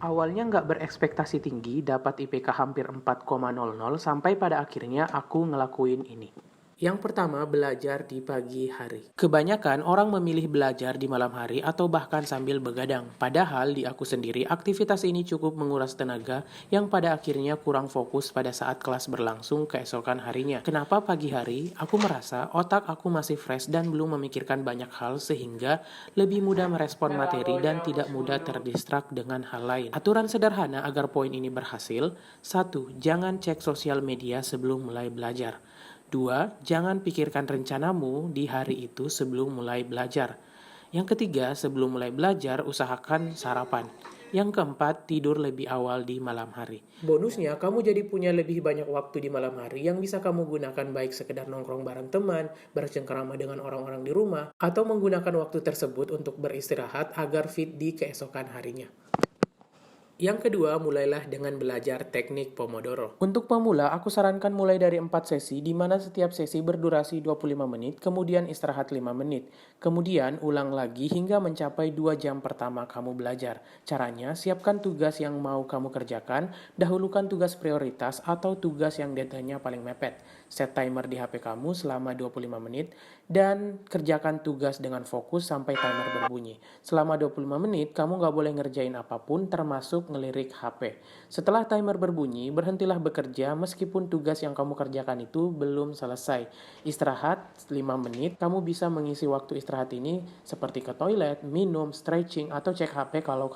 Awalnya nggak berekspektasi tinggi, dapat IPK hampir 4,00 sampai pada akhirnya aku ngelakuin ini. Yang pertama, belajar di pagi hari. Kebanyakan orang memilih belajar di malam hari atau bahkan sambil begadang. Padahal di aku sendiri, aktivitas ini cukup menguras tenaga yang pada akhirnya kurang fokus pada saat kelas berlangsung keesokan harinya. Kenapa pagi hari? Aku merasa otak aku masih fresh dan belum memikirkan banyak hal sehingga lebih mudah merespon materi dan tidak mudah terdistrak dengan hal lain. Aturan sederhana agar poin ini berhasil. 1. Jangan cek sosial media sebelum mulai belajar. 2. Jangan pikirkan rencanamu di hari itu sebelum mulai belajar. Yang ketiga, sebelum mulai belajar, usahakan sarapan. Yang keempat, tidur lebih awal di malam hari. Bonusnya, kamu jadi punya lebih banyak waktu di malam hari yang bisa kamu gunakan baik sekedar nongkrong bareng teman, bercengkerama dengan orang-orang di rumah, atau menggunakan waktu tersebut untuk beristirahat agar fit di keesokan harinya. Yang kedua, mulailah dengan belajar teknik Pomodoro. Untuk pemula, aku sarankan mulai dari 4 sesi, di mana setiap sesi berdurasi 25 menit, kemudian istirahat 5 menit. Kemudian, ulang lagi hingga mencapai 2 jam pertama kamu belajar. Caranya, siapkan tugas yang mau kamu kerjakan, dahulukan tugas prioritas atau tugas yang deadline-nya paling mepet. Set timer di HP kamu selama 25 menit, dan kerjakan tugas dengan fokus sampai timer berbunyi. Selama 25 menit, kamu nggak boleh ngerjain apapun, termasuk ngelirik HP. Setelah timer berbunyi, berhentilah bekerja meskipun tugas yang kamu kerjakan itu belum selesai. Istirahat 5 menit, kamu bisa mengisi waktu istirahat ini seperti ke toilet, minum, stretching, atau cek HP kalau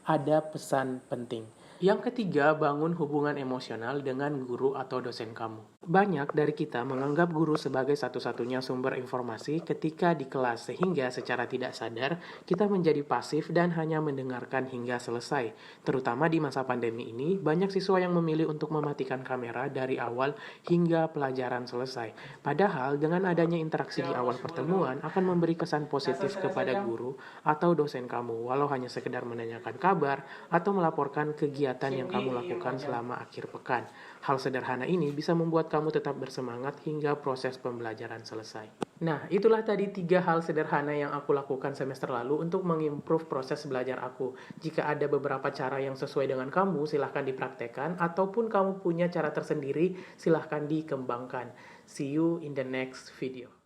ada pesan penting. Yang ketiga, bangun hubungan emosional dengan guru atau dosen kamu. Banyak dari kita menganggap guru sebagai satu-satunya sumber informasi ketika di kelas, sehingga secara tidak sadar kita menjadi pasif dan hanya mendengarkan hingga selesai. Terutama di masa pandemi ini, banyak siswa yang memilih untuk mematikan kamera dari awal hingga pelajaran selesai. Padahal dengan adanya interaksi di awal pertemuan akan memberi kesan positif kepada guru atau dosen kamu, walau hanya sekedar menanyakan kabar atau melaporkan kegiatan yang kamu lakukan selama akhir pekan. Hal sederhana ini bisa membuat kamu tetap bersemangat hingga proses pembelajaran selesai. Nah, itulah tadi 3 hal sederhana yang aku lakukan semester lalu untuk mengimprove proses belajar aku. Jika ada beberapa cara yang sesuai dengan kamu, silahkan dipraktekkan, ataupun kamu punya cara tersendiri, silahkan dikembangkan. See you in the next video.